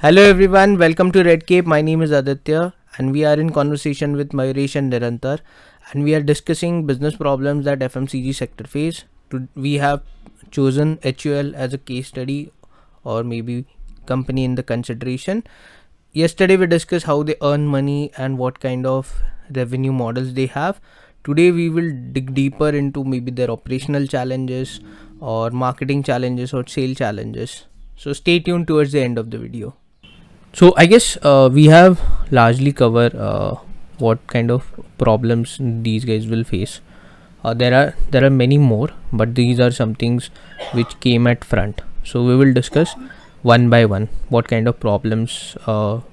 Hello everyone, welcome to Red Cape. My name is Aditya and we are in conversation with Mayuresh and Nirantar and we are discussing business problems that FMCG sector face. We have chosen HUL as a case study or maybe company in the consideration. Yesterday we discussed how they earn money and what kind of revenue models they have. Today we will dig deeper into maybe their operational challenges or marketing challenges or sale challenges. So stay tuned towards the end of the video. So I guess we have largely covered what kind of problems these guys will face. There are many more, but these are some things which came at front. So we will discuss one by one what kind of problems what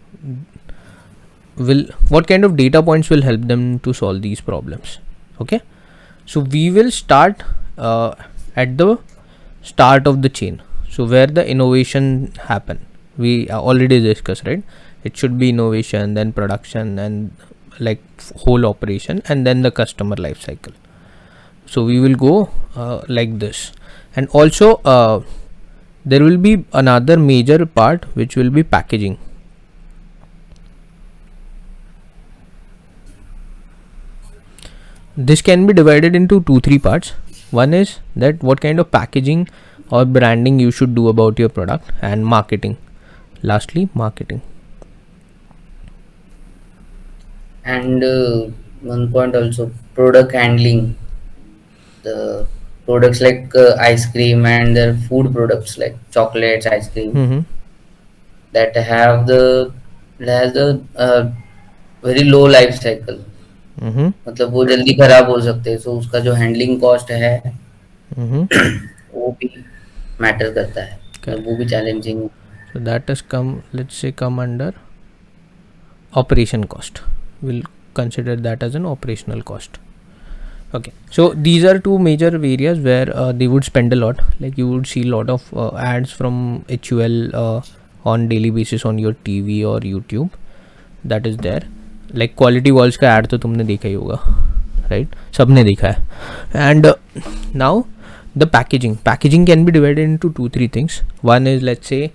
kind of data points will help them to solve these problems. Okay, so we will start at the start of the chain. So where the innovation happen, we already discussed, right? It should be innovation, then production, and like whole operation, and then the customer life cycle. So we will go like this, and also there will be another major part which will be packaging. This can be divided into 2-3 parts. One is that what kind of packaging or branding you should do about your product, and marketing. Lastly, marketing. And one point also, product handling. The products like ice cream and their food products like chocolates, ice cream, Mm-hmm. that have the that has the very low life cycle. Mm-hmm. मतलब वो जल्दी खराब हो सकते हैं, सो उसका जो handling cost है Mm-hmm. वो भी मैटर करता है, मतलब वो Correct. भी challenging. So that is come under operation cost. We'll consider that as an operational cost. Okay, so these are two major areas where they would spend a lot. Like you would see a lot of ads from HUL on daily basis on your TV or YouTube. That is there. Like quality walls का ad तो तुमने देखा ही होगा, right? सबने देखा है. And now the packaging can be divided into 2-3 things. One is, let's say,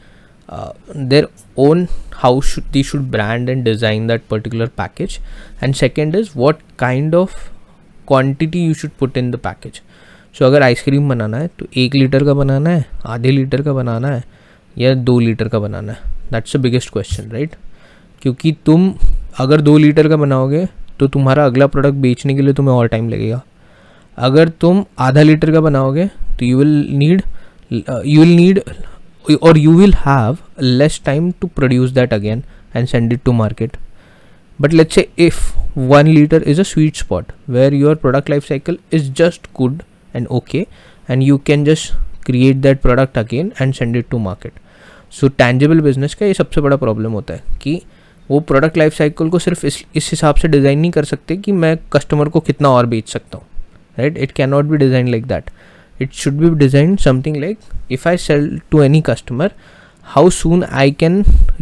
their own, how they should brand and design that particular package, and second is what kind of quantity you should put in the package. So अगर ice cream बनाना है तो 1 litre का बनाना है, आधे litre का बनाना है, या 2 litre का बनाना है. That's the biggest question, right? क्योंकि तुम अगर 2 लीटर का बनाओगे तो तुम्हारा अगला प्रोडक्ट बेचने के लिए तुम्हें और टाइम लगेगा. अगर तुम आधा लीटर का बनाओगे तो यू विल नीड और you will have less time to produce that again and send it to market. But let's say if 1 liter is a sweet spot where your product life cycle is just good and okay, and you can just create that product again and send it to market. So tangible business का ये सबसे बड़ा problem होता है कि वो product life cycle को सिर्फ इस हिसाब से डिज़ाइन नहीं कर सकते कि मैं कस्टमर को कितना और बेच सकता हूँ, right? It can not be design like that. It should be design something like, if I sell to any customer, how soon I can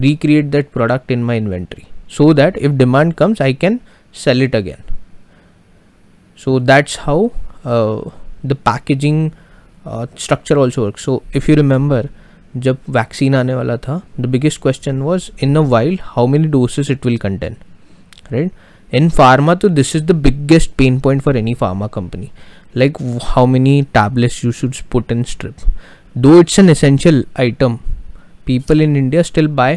recreate that product in my inventory, so that if demand comes I can sell it again. So that's how the packaging structure also works. So if you remember, जब vaccine आने वाला था, the biggest question was in a vial how many doses it will contain, right? In pharma, so this is the biggest pain point for any pharma company, like how many tablets you should put in strip. Though it's an essential item, people in India still buy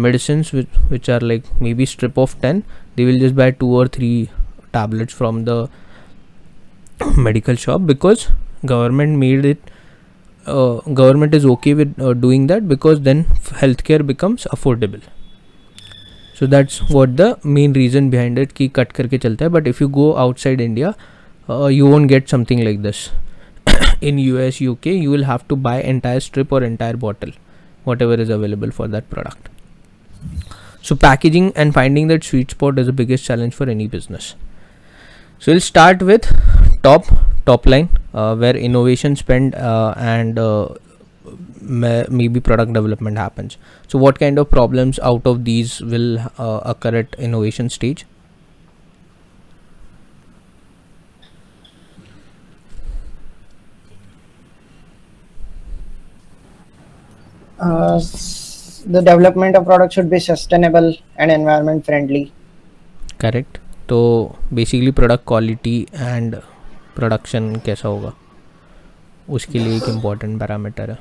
medicines which are like maybe strip of 10, they will just buy 2 or 3 tablets from the medical shop because government made it, government is okay with doing that because then healthcare becomes affordable. So that's what the main reason behind it ki cut karke chalta hai. But if you go outside India, you won't get something like this. In US, UK, you will have to buy entire strip or entire bottle, whatever is available for that product. So packaging and finding that sweet spot is the biggest challenge for any business. So we'll start with top line, where innovation spend and maybe product development happens. So what kind of problems out of these will occur at innovation stage? the development of product should be sustainable and environment friendly. Correct. तो basically product quality and production कैसा होगा उसके लिए एक important parameter है.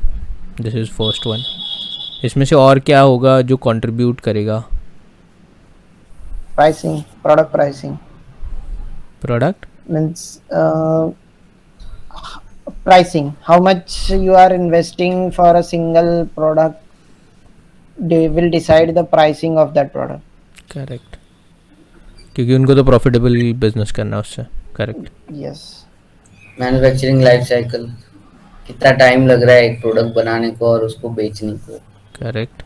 This is first one. इसमें से और क्या होगा जो कंट्रीब्यूट करेगा? Pricing, product pricing product means pricing. How much you are investing for a single product, they will decide the pricing of that product. Correct. क्योंकि उनको तो प्रॉफिटेबल बिजनेस करना है उससे. Correct. Yes. Manufacturing life cycle, कितना time लग रहा है एक प्रोडक्ट बनाने को और उसको बेचने को. Correct.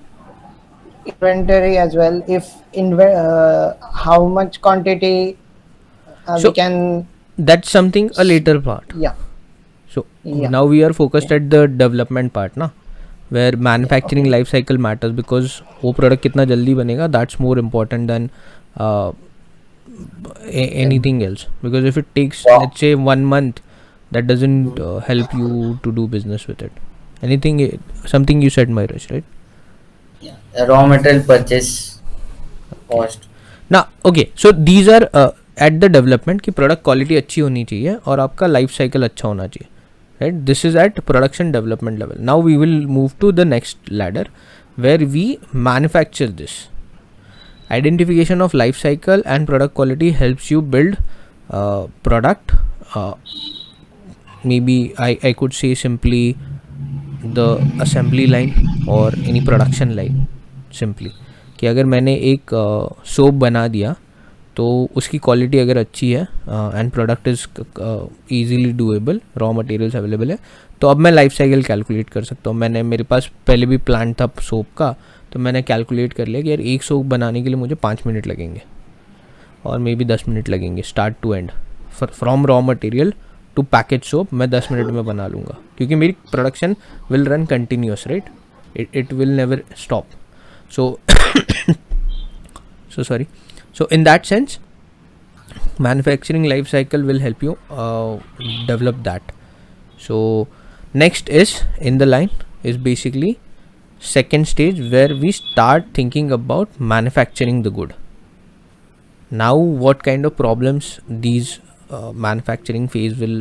Inventory as well. If how much quantity So, we can. that's something a later part. Yeah. So Yeah. now we are focused at the development part ना, where manufacturing life cycle matters because वो product कितना जल्दी बनेगा, that's more important than anything else. Because if it takes let's say 1 month, that doesn't help you to do business with it. Something you said, Mahesh, right? Yeah. Raw material purchase cost. ना okay. So these are at the development की product quality अच्छी होनी चाहिए और आपका life cycle अच्छा होना चाहिए. Right. This is at production development level. Now we will move to the next ladder where we manufacture this. Identification of life cycle and product quality helps you build product. Maybe I could say simply the assembly line or any production line. Simply कि अगर मैंने एक soap बना दिया तो उसकी quality अगर अच्छी है and product is easily doable, raw materials available है, तो अब मैं लाइफ साइकिल कैलकुलेट कर सकता हूँ. मेरे पास पहले भी प्लान था सोप का, तो मैंने कैलकुलेट कर लिया कि यार एक सोप बनाने के लिए मुझे 5 मिनट लगेंगे और मे बी 10 मिनट लगेंगे start to end. From raw material to package soap मैं 10 मिनट में बना लूँगा क्योंकि मेरी production will run continuous. Right. It will never stop. So in that sense, manufacturing life cycle will help you develop that. So next is in the line is basically second stage where we start thinking about manufacturing the good. Now what kind of problems these manufacturing phase will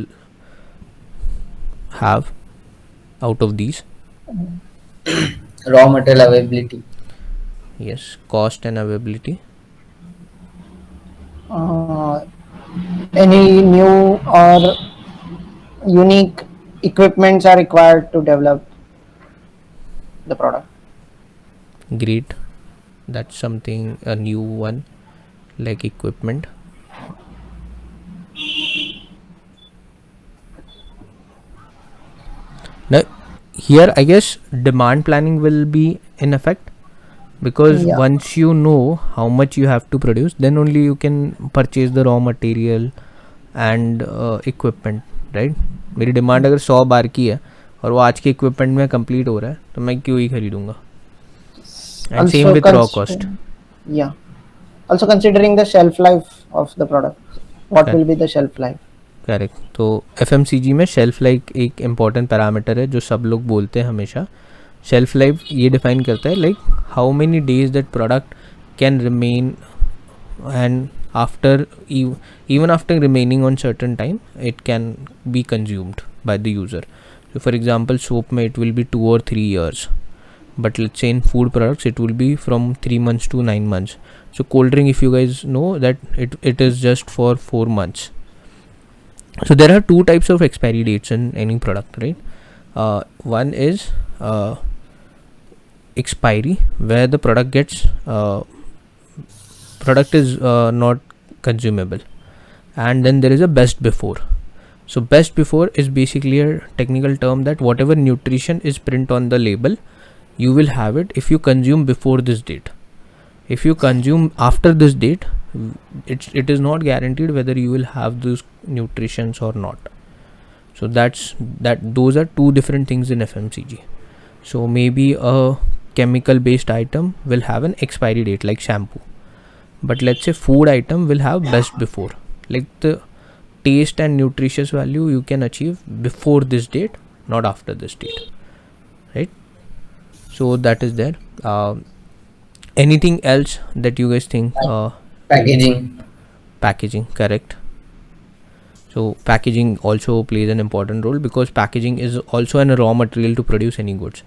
have out of these? Raw material availability. Yes, cost and availability. Any new or unique equipments are required to develop the product. Great. That's something a new one, like equipment. Now here I guess demand planning will be in effect because Yeah. once you know how much you have to produce, then only you can purchase the raw material and equipment. right? मेरी demand अगर 100 बार की है और वो आज के equipment में complete हो रहा है तो मैं क्यों ही खरीदूंगा. And same with raw cost. Yeah. Also considering the shelf life of the product. What will be the shelf life? Correct. तो FMCG में शेल्फ लाइफ एक इम्पॉर्टेंट पैरामीटर है जो सब लोग बोलते हैं हमेशा. शेल्फ लाइफ ये डिफाइन करता है like how many days that product can remain and after even after remaining on certain time it can be consumed by the user. So for example soap में it will be 2 or 3 years, but let's say in food products it will be from 3 months to 9 months. So cold drink, if you guys know, that it is just for 4 months. So there are two types of expiry dates in any product, right? One is expiry where the product is not consumable, and then there is a best before. So best before is basically a technical term that whatever nutrition is print on the label you will have it if you consume before this date. If you consume after this date, it is not guaranteed whether you will have those nutritions or not. So those are two different things in FMCG. So maybe a chemical based item will have an expiry date like shampoo, but let's say food item will have best before, like the taste and nutritious value you can achieve before this date, not after this date, right? So that is there. Anything else that you guys think? Packaging. Packaging, correct. So packaging also plays an important role because packaging is also a raw material to produce any goods.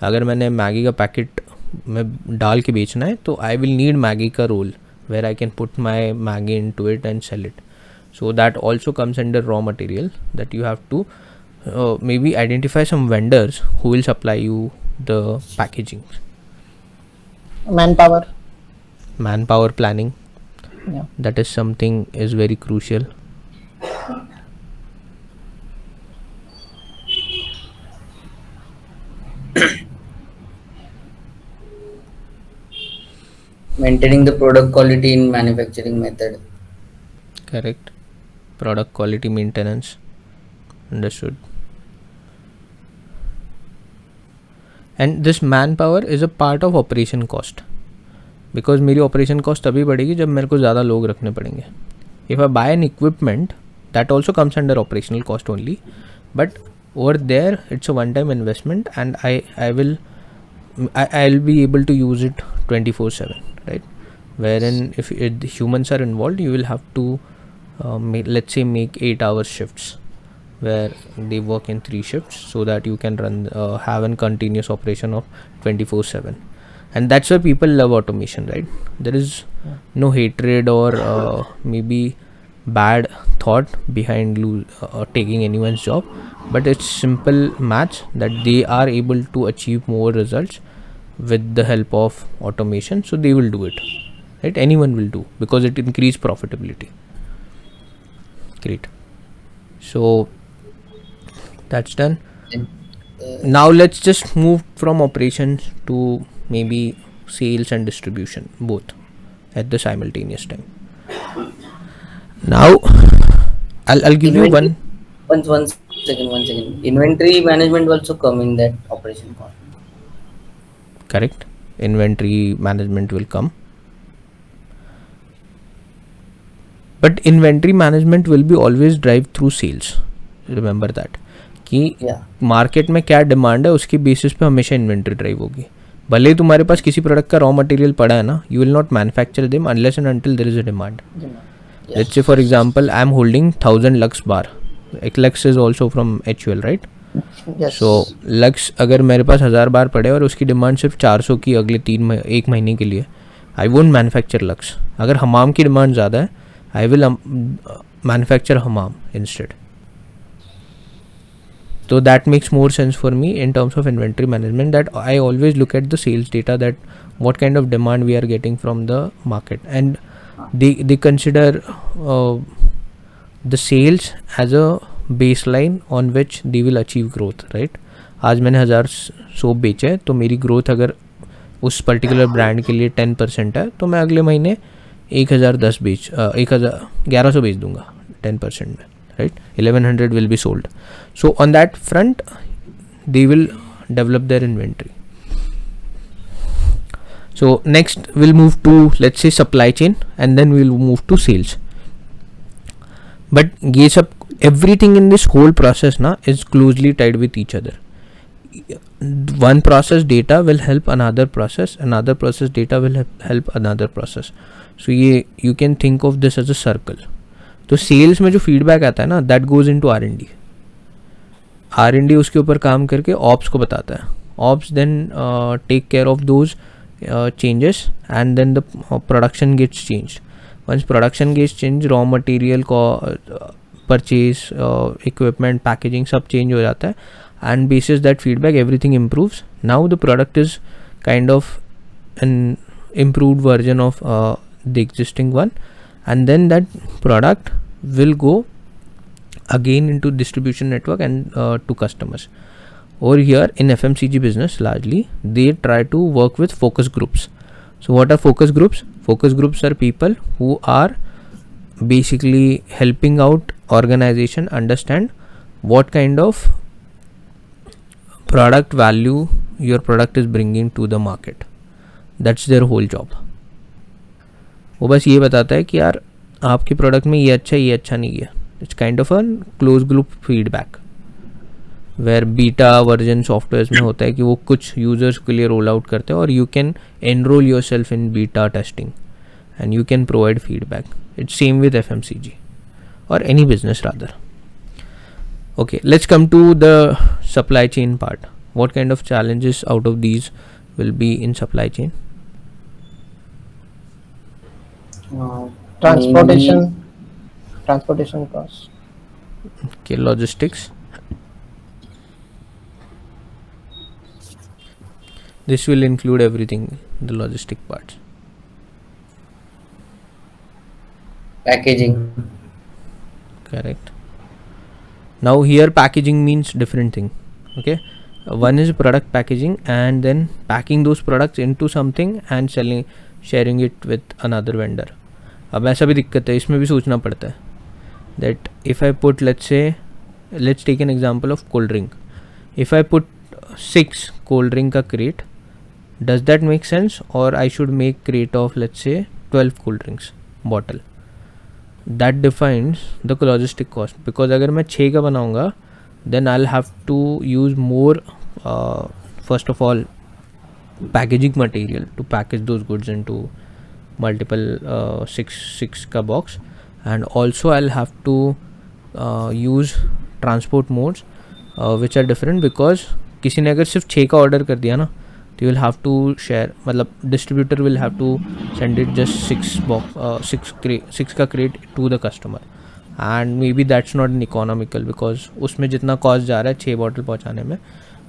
अगर मैंने Maggi का packet में डाल के बेचना है तो I will need Maggi का role where I can put my Maggi into it and sell it. So that also comes under raw material that you have to maybe identify some vendors who will supply you the packaging. Manpower planning. Yeah. That is something is very crucial. Maintaining the product quality in manufacturing method. Correct. Product quality maintenance. Understood. And this manpower is a part of operation cost. Because मेरी operation cost तभी बढ़ेगी जब मेरे को ज़्यादा लोग रखने पड़ेंगे. If I buy an equipment, that also comes under operational cost only. But over there, it's a one-time investment, and I'll be able to use it 24/7, right? Wherein if humans are involved, you will have to let's say make 8-hour shifts where they work in 3 shifts so that you can run have a continuous operation of 24/7. And that's why people love automation, right? There is no hatred or maybe bad thought behind taking anyone's job, but it's simple maths that they are able to achieve more results with the help of automation, so they will do it, right? Anyone will do because it increases profitability. Great. So that's done. Now let's just move from operations to maybe sales and distribution, both at the simultaneous time. Now I'll give you one second. Inventory management also come in that operation cost. Correct. Inventory management will come, but inventory management will be always drive through sales. Remember that कि market में क्या demand है उसकी basis पे हमेशा inventory drive होगी. भले ही तुम्हारे पास किसी प्रोडक्ट का रॉ मटेरियल पड़ा है ना, you will not manufacture them unless and until there is a demand. Let's say for example I am holding 1000 Lux bar. Lux is also from HUL, right? Yes. So Lux अगर मेरे पास 1000 बार पड़े और उसकी demand सिर्फ 400 की अगले 1 महीने के लिए, I won't manufacture Lux. अगर हमाम की डिमांड ज़्यादा है, I will manufacture Hamam instead. So that makes more sense for me in terms of inventory management, that I always look at the sales data, that what kind of demand we are getting from the market, and they consider the sales as a baseline on which they will achieve growth, right? आज मैंने 1000 soap बेचे हैं तो मेरी growth अगर उस particular brand के लिए 10% है तो मैं अगले महीने 1100 बेच दूंगा 10% में, right? 1100 will be sold. So on that front they will develop their inventory. So next we'll move to, let's say, supply chain, and then we'll move to sales. But ये सब everything in this whole process ना is closely tied with each other. One process data will help another process data will help another process. So ये you can think of this as a circle. तो sales में जो feedback आता है ना, that goes into R&D. R&D उसके ऊपर काम करके ऑप्स को बताता है. Ops then take care of those changes, and then the production gets changed. Once production gets changed, raw material purchase, equipment, packaging सब change हो जाता है, and basis that feedback everything improves. Now the product is kind of an improved version of the existing one, and then that product will go again into distribution network and to customers. Over here in FMCG business, largely they try to work with focus groups. So what are focus groups? Focus groups are people who are basically helping out organization understand what kind of product value your product is bringing to the market. That's their whole job. वो बस ये बताता है कि यार आपके product में ये अच्छा नहीं है. It's kind of a closed group feedback where beta version software में होता है कि वो कुछ यूजर्स के लिए रोल आउट करते हैं और you can enrol your self in beta testing and you can provide feedback. It's same with FMCG or any business rather. Okay, let's come to the supply chain part. What kind of challenges out of these will be in supply chain? Transportation costs. Okay, logistics. This will include everything, the logistic parts. Packaging. Correct. Now here packaging means different thing. Okay, one is product packaging and then packing those products into something and sharing it with another vendor. अब ऐसा भी दिक्कत है, इसमें भी सोचना पड़ता है that if I put, let's take an example of cold drink. If I put 6 cold drink का crate, does that make sense, or I should make crate of 12 cold drinks bottle? That defines the logistic cost, because अगर मैं 6 का बनाऊंगा then I'll have to use more first of all packaging material to package those goods into multiple 6 का box, and also I'll have to use transport modes which are different, because किसी ने अगर सिर्फ 6 का ऑर्डर कर दिया ना तो you will have to share, मतलब distributor will have to send it just 6 का crate to the customer, and maybe that's not an economical, because उसमें जितना कॉस्ट जा रहा है 6 बॉटल पहुंचाने में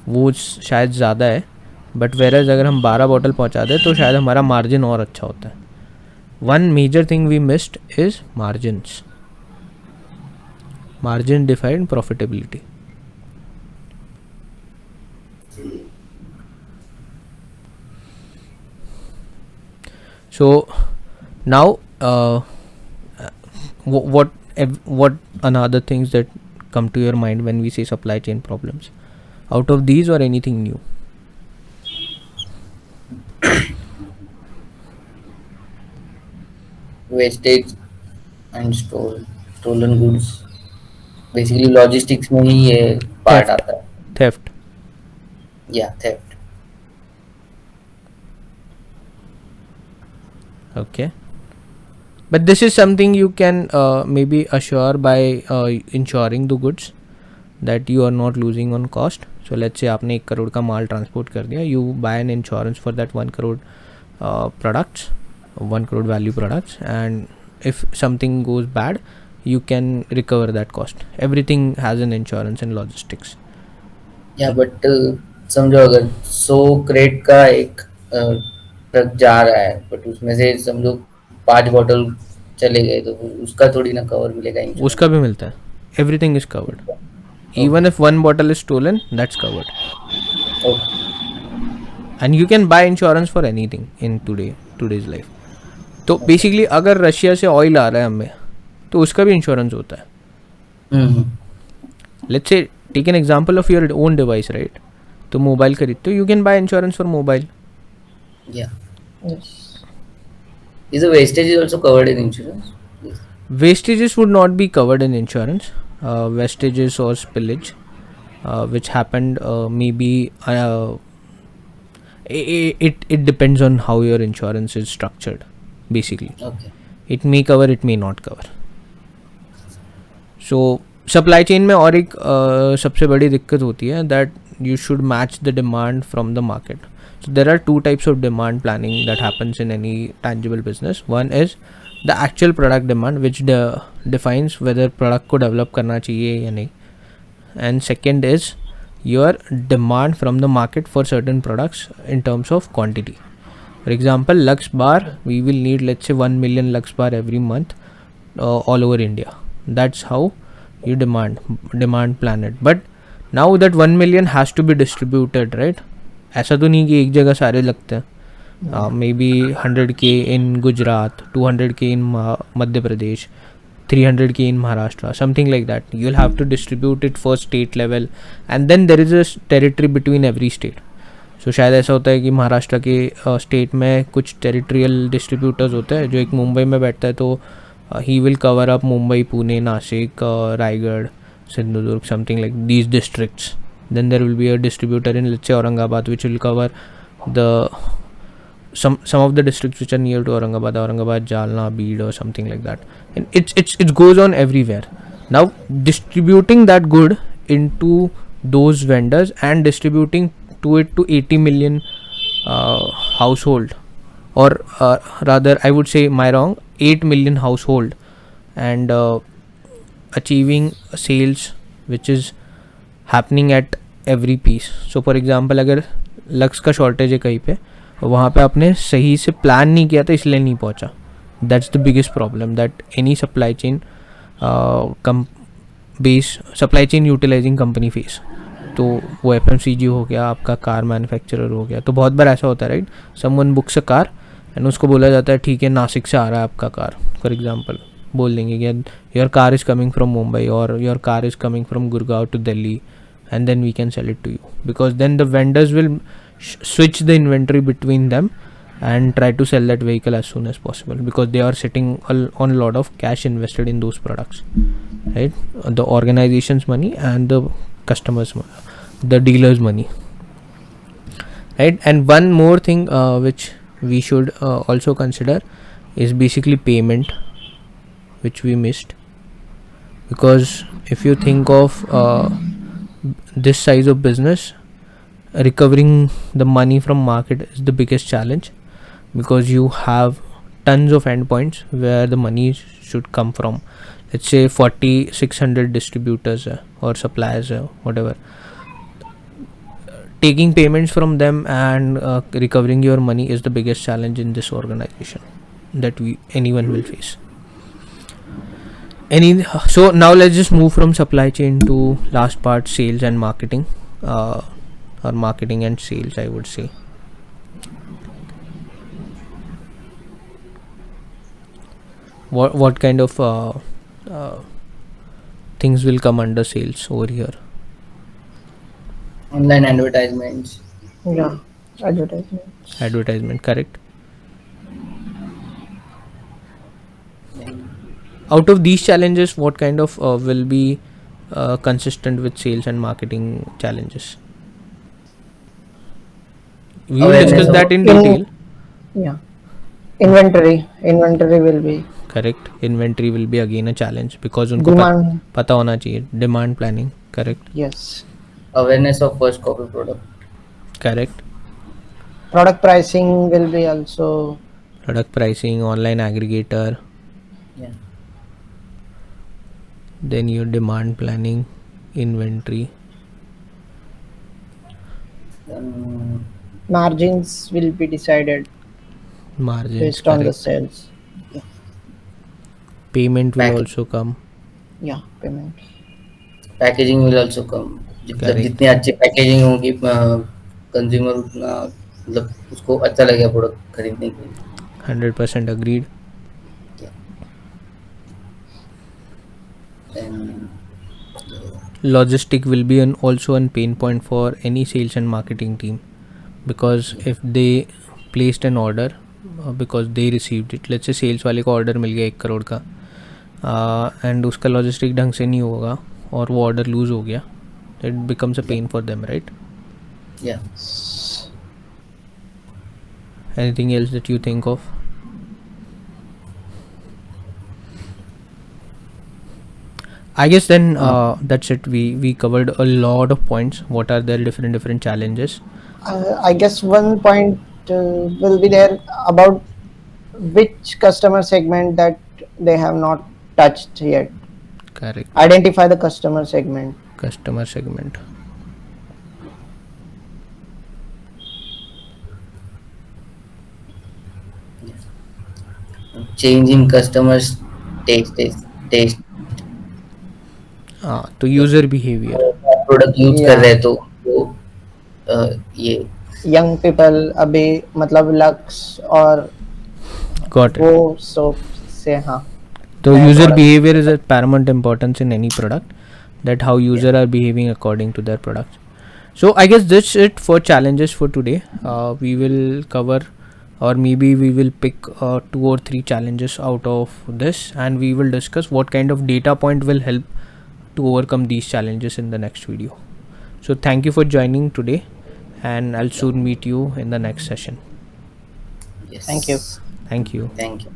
वो शायद ज़्यादा है, बट वेरएज अगर हम 12 बॉटल पहुंचा दें तो शायद हमारा मार्जिन और अच्छा होता है. One major thing we missed is margins. Margin defined profitability. So now what another things that come to your mind when we say supply chain problems out of these, or anything new? Wastage and stolen goods. Basically logistics में ही ये part आता है. Theft. Yeah, theft. Okay, but this is something you can maybe assure by insuring the goods, that you are not losing on cost. So let's say आपने 1 करोड़ का माल transport कर दिया, you buy an insurance for that 1 crore products, 1 crore value products, and if something goes bad you can recover that cost. Everything has an insurance in logistics. Yeah, but समझो अगर 100 crate का एक truck जा रहा है, but उसमें से समझो 5 बॉटल चले गए तो उसका थोड़ी ना कवर मिलेगा. उसका भी मिलता है. Everything is covered. Even if 1 bottle is stolen, that's covered. And you can buy insurance for anything in today's life. तो बेसिकली अगर रशिया से ऑयल आ रहा है हमें तो उसका भी इंश्योरेंस होता है. Let's say take an example of your own device, right? तो मोबाइल खरीदते हो, you can buy insurance for mobile. Yeah. Yes. Is the wastage also covered in insurance? Yes. Wastages would not be covered in insurance. Wastages or spillage which happened maybe it depends on how your insurance is structured basically. Okay. It may cover, it may not cover. So supply chain में और एक सबसे बड़ी दिक्कत होती है that you should match the demand from the market. So there are 2 types of demand planning that happens in any tangible business. One is the actual product demand, which defines whether product को develop करना चाहिए या नहीं. And second is your demand from the market for certain products in terms of quantity. For example, Lux Bar, we will need let's say 1 million Lux Bar every month all over India. That's how you demand plan it. But now that 1 million has to be distributed, right? ऐसा तो नहीं कि एक जगह सारे लगते हैं. May be 100K in Gujarat, 200K in Madhya Pradesh, 300K in Maharashtra, something like that. You will have to distribute it for state level and then there is a territory between every state. So शायद ऐसा होता है कि महाराष्ट्र के स्टेट में कुछ territorial distributors होते हैं, जो एक मुंबई में बैठता है तो he will cover up Mumbai, Pune, Nashik, Raigarh, Sindhudurg, something like these districts Then there will be a distributor in, let's say, Aurangabad, which will cover the some of the districts which are near to Aurangabad, Jalna, Beed, or something like that. And it goes on everywhere. Now distributing that good into those vendors and distributing to 80 million household, or rather I would say 8 million household, and achieving sales which is happening at every piece. So for example, अगर lux का shortage है कहीं पे, वहाँ पे आपने सही से प्लान नहीं किया था, इसलिए नहीं पहुँचा. That's the biggest problem that any supply chain supply chain utilising company face. तो वो FMCG हो गया, आपका कार मैन्युफैक्चरर हो गया. तो बहुत बार ऐसा होता है, right, someone books a car and उसको बोला जाता है ठीक है नासिक से आ रहा है आपका कार, फॉर एग्जांपल बोल देंगे कि your car is coming from Mumbai और your car is coming from Gurgaon to Delhi, and then we can sell it to you, because then the vendors will switch the inventory between them and try to sell that vehicle as soon as possible, because they are sitting on a lot of cash invested in those products, right? The organization's money and the customers' the dealer's money, right? And one more thing which we should also consider is basically payment, which we missed, because if you think of this size of business, recovering the money from market is the biggest challenge, because you have tons of endpoints where the money should come from. Let's say 600 distributors or suppliers, whatever. Taking payments from them and recovering your money is the biggest challenge in this organization that anyone will face. So now let's just move from supply chain to last part, sales and marketing, or marketing and sales, I would say. What kind of things will come under sales over here? Online advertisements. Yeah, Advertisement, correct. Out of these challenges, what kind of will be consistent with sales and marketing challenges? We will discuss that in detail. Yeah, inventory will be correct. Inventory will be again a challenge, because उनको demand पता होना चाहिए. Demand planning, correct. Yes. Awareness of first copy product. Correct. Product pricing will be also. Product pricing, online aggregator. Yeah. Then your demand planning, inventory. Margins will be decided Margins, based on the correct. sales. Payment will also come. Yeah, payment. Packaging will also come. Correct. जितनी अच्छी packaging होगी consumer उतना मतलब उसको अच्छा लगेगा product खरीदने के लिए. 100% agreed. And Logistic will be also a pain point for any sales and marketing team, because if they placed an order because they received it, let's say sales वाले को order मिल गया 1 करोड़ का and उसका logistic ढंग से नहीं होगा और वो order lose हो गया, it becomes a pain for them, right? yeah. Anything else that you think of? I guess then that's it. We covered a lot of points. What are their different challenges? I guess one point will be there about which customer segment that they have not touched yet. Correct. Identify the customer segment. Customer segment. Changing customers taste. तो user behaviour product use कर रहे हैं तो ये young people अभी मतलब lux और got वो सोप से हाँ. तो user behaviour is a paramount importance in any product, that how user are behaving according to their products. So I guess that's it for challenges for today. We will cover, or maybe we will pick 2 or 3 challenges out of this, and we will discuss what kind of data point will help to overcome these challenges in the next video. So thank you for joining today, and I'll soon meet you in the next session. Yes. Thank you. Thank you. Thank you.